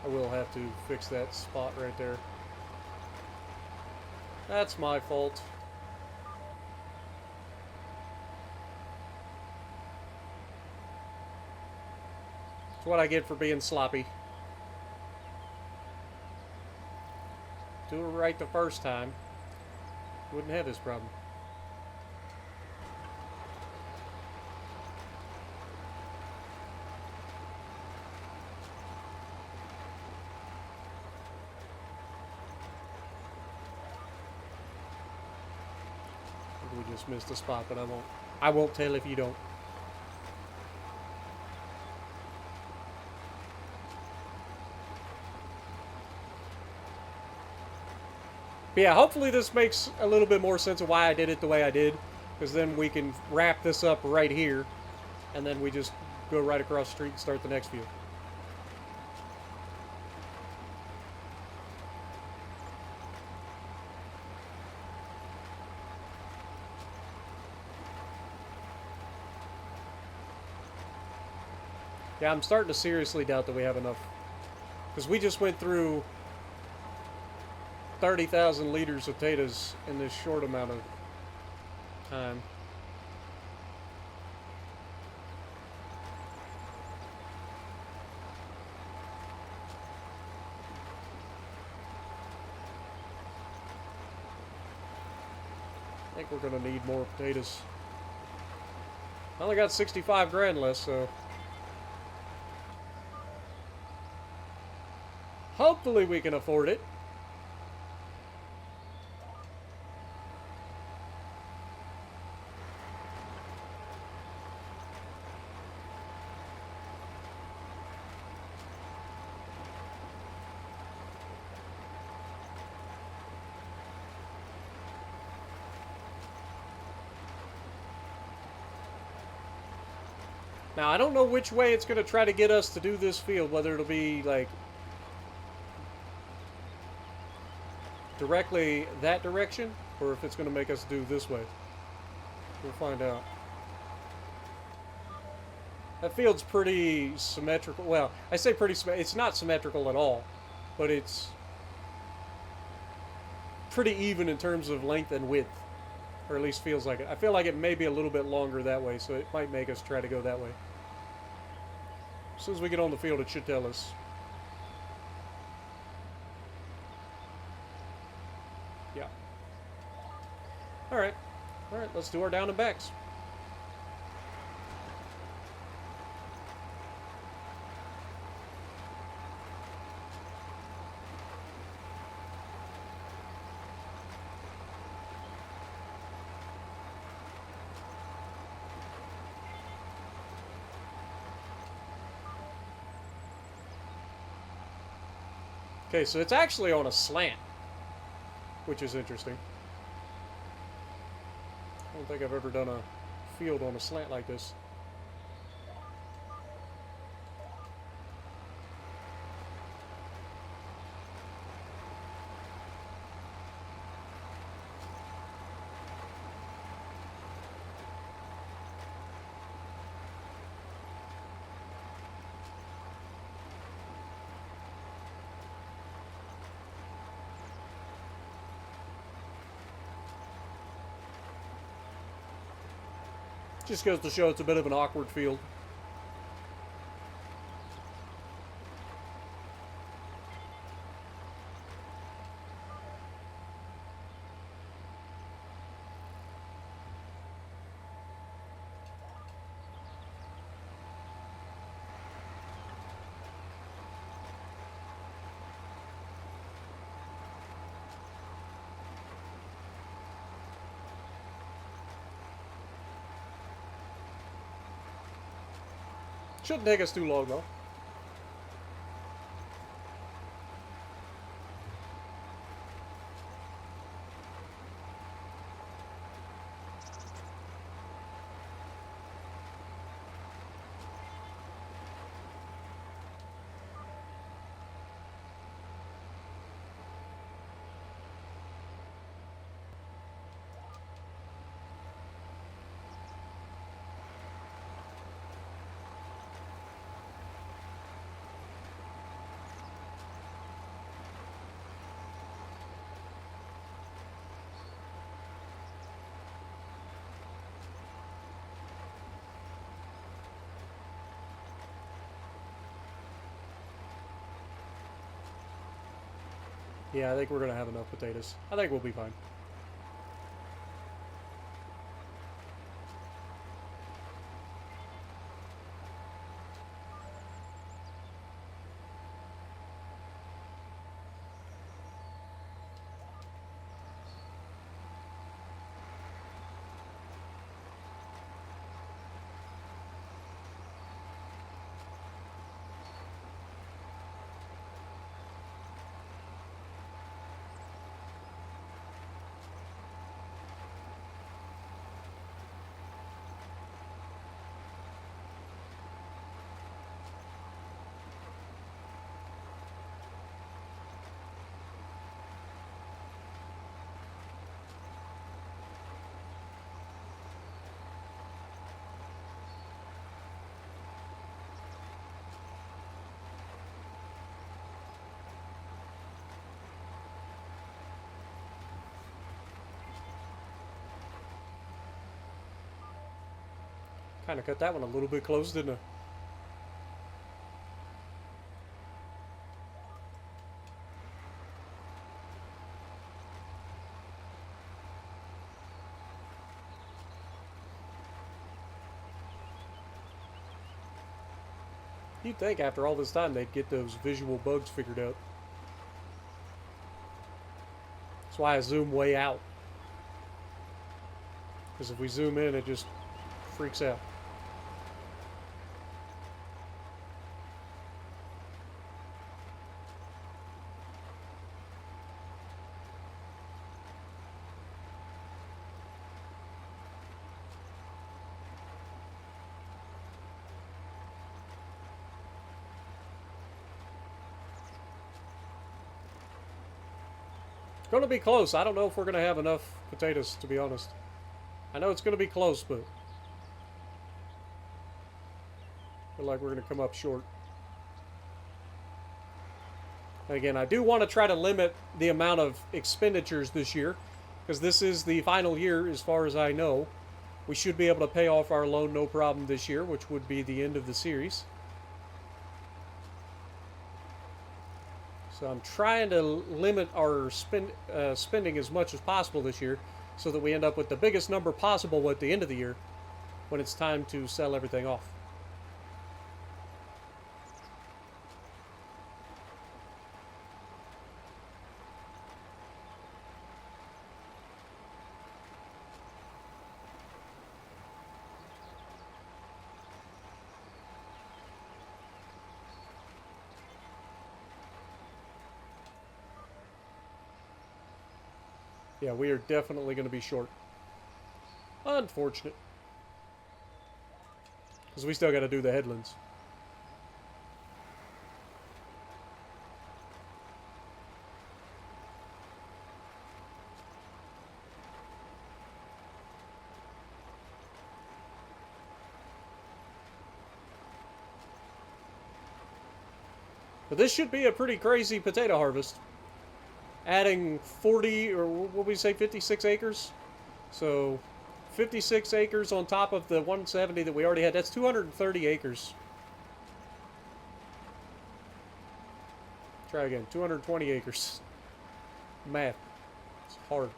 I will have to fix that spot right there. That's my fault. It's what I get for being sloppy. Do it right the first time, wouldn't have this problem. We just missed a spot, but I won't tell if you don't. But yeah, hopefully this makes a little bit more sense of why I did it the way I did, because then we can wrap this up right here, and then we just go right across the street and start the next field. Yeah, I'm starting to seriously doubt that we have enough, because we just went through 30,000 liters of potatoes in this short amount of time. I think we're gonna need more potatoes. I only got 65 grand left, so hopefully we can afford it. Now, I don't know which way it's going to try to get us to do this field, whether it'll be, like, directly that direction, or if it's going to make us do this way. We'll find out. That field's pretty symmetrical. Well, I say pretty symmetrical. It's not symmetrical at all, but it's pretty even in terms of length and width, or at least feels like it. I feel like it may be a little bit longer that way, so it might make us try to go that way. As soon as we get on the field, it should tell us. Yeah. All right, let's do our down and backs. Okay, so it's actually on a slant, which is interesting. I don't think I've ever done a field on a slant like this. Just goes to show it's a bit of an awkward field. Shouldn't take us too long, though. Yeah, I think we're going to have enough potatoes. I think we'll be fine. Kind of cut that one a little bit close, didn't I? You'd think after all this time they'd get those visual bugs figured out. That's why I zoom way out. Because if we zoom in, it just freaks out. It's going to be close. I don't know if we're going to have enough potatoes, to be honest. I know it's going to be close, but I feel like we're going to come up short. Again, I do want to try to limit the amount of expenditures this year, because this is the final year as far as I know. We should be able to pay off our loan no problem this year, which would be the end of the series. So I'm trying to limit our spending as much as possible this year, so that we end up with the biggest number possible at the end of the year when it's time to sell everything off. Yeah, we are definitely going to be short. Unfortunate. Because we still got to do the headlands. But this should be a pretty crazy potato harvest. Adding 40, or what we say, 56 acres. So 56 acres on top of the 170 that we already had. That's 230 acres. Try again. 220 acres. Math. It's hard.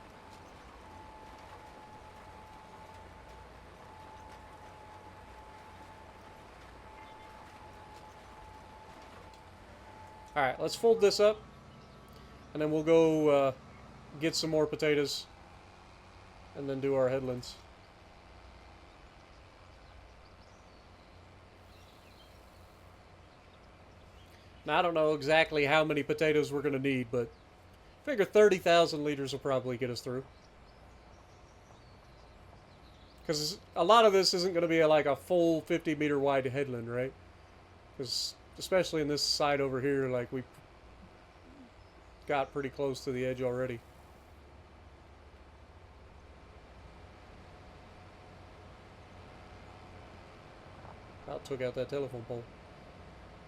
Alright, let's fold this up. And then we'll go get some more potatoes. And then do our headlands. Now, I don't know exactly how many potatoes we're going to need, but I figure 30,000 liters will probably get us through. Because a lot of this isn't going to be like a full 50-meter wide headland, right? Because especially in this side over here, like we got pretty close to the edge already. About took out that telephone pole.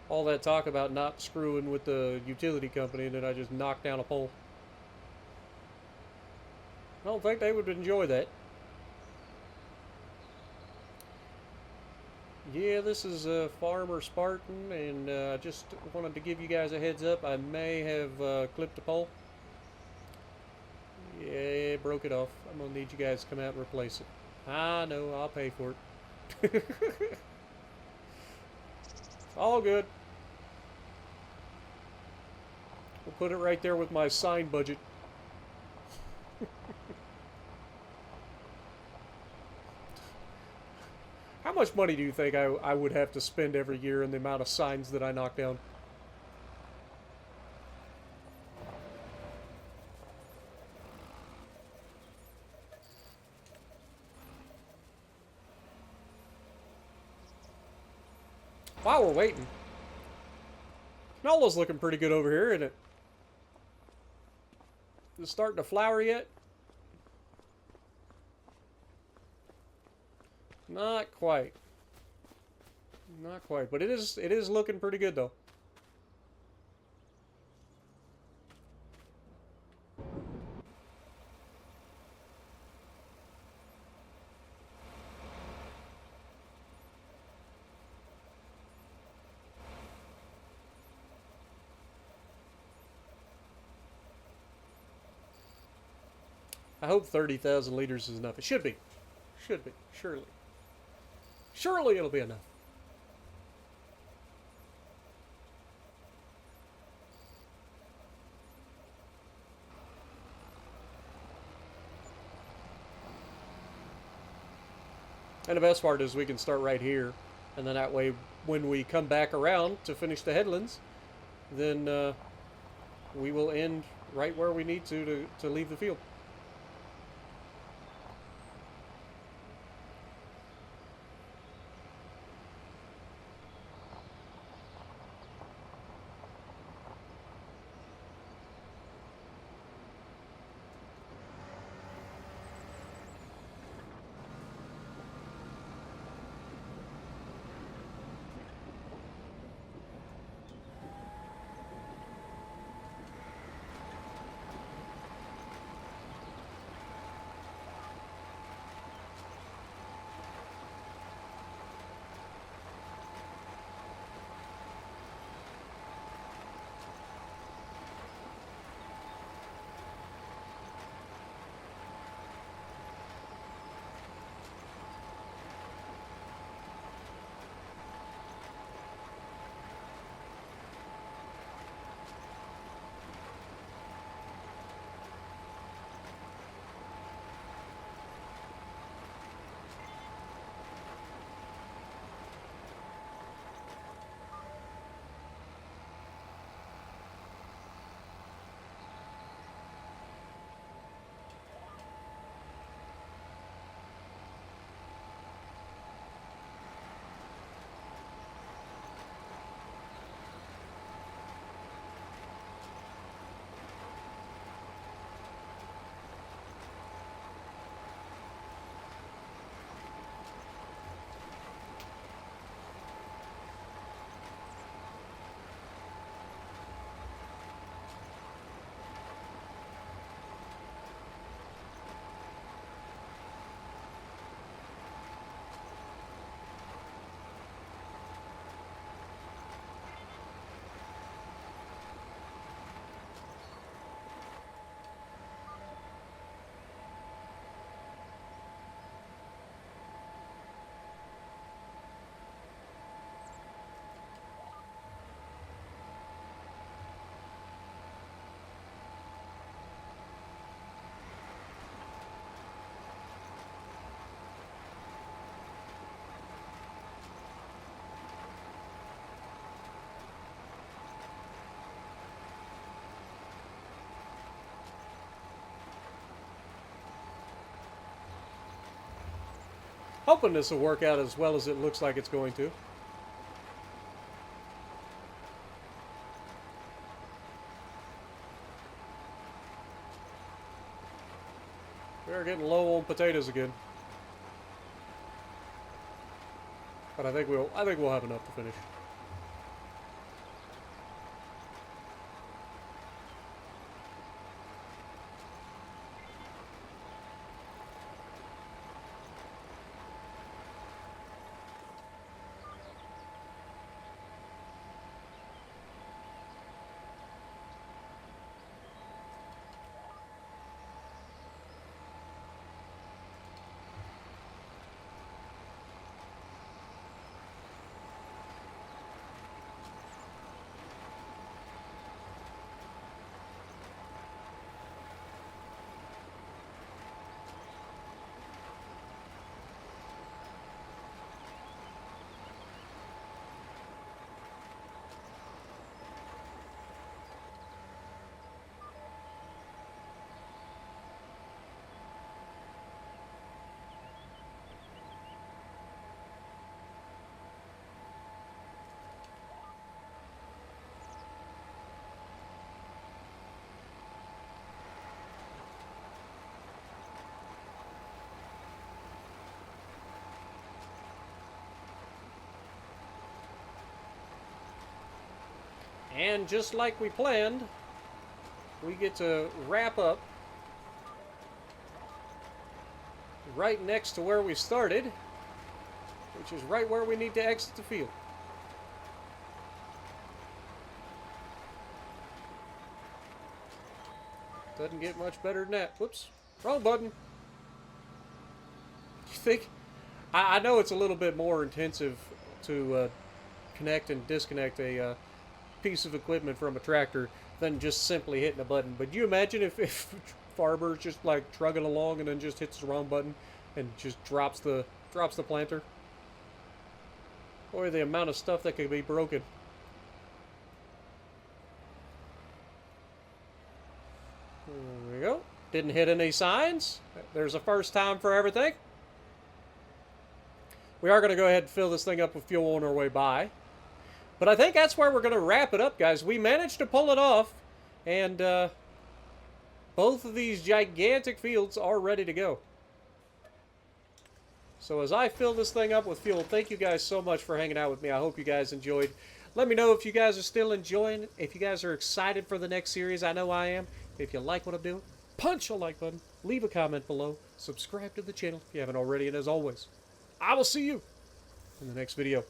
All that talk about not screwing with the utility company, and then I just knocked down a pole. I don't think they would enjoy that. Yeah, this is Farmer Spartan, and I just wanted to give you guys a heads up. I may have clipped a pole. Yeah, broke it off. I'm going to need you guys to come out and replace it. I know, I'll pay for it. All good. We'll put it right there with my sign budget. How much money do you think I would have to spend every year in the amount of signs that I knock down? While we're waiting, canola's looking pretty good over here, isn't it? Is it starting to flower yet? Not quite. Not quite, but it is looking pretty good though. I hope 30,000 liters is enough. It should be. Should be. Surely. Surely it'll be enough. And the best part is we can start right here. And then that way, when we come back around to finish the headlands, then we will end right where we need to leave the field. Hoping this will work out as well as it looks like it's going to. We're getting low on potatoes again. But I think we'll have enough to finish. And just like we planned, we get to wrap up right next to where we started, which is right where we need to exit the field. Doesn't get much better than that. Whoops, wrong button. You think? I know it's a little bit more intensive to connect and disconnect a piece of equipment from a tractor than just simply hitting a button. But you imagine if farmer's just like trugging along and then just hits the wrong button and just drops the planter? Boy, the amount of stuff that could be broken. There we go. Didn't hit any signs. There's a first time for everything. We are going to go ahead and fill this thing up with fuel on our way by. But I think that's where we're going to wrap it up, guys. We managed to pull it off, and both of these gigantic fields are ready to go. So as I fill this thing up with fuel, thank you guys so much for hanging out with me. I hope you guys enjoyed. Let me know if you guys are still enjoying, if you guys are excited for the next series. I know I am. If you like what I'm doing, punch a like button, leave a comment below, subscribe to the channel if you haven't already, and as always, I will see you in the next video.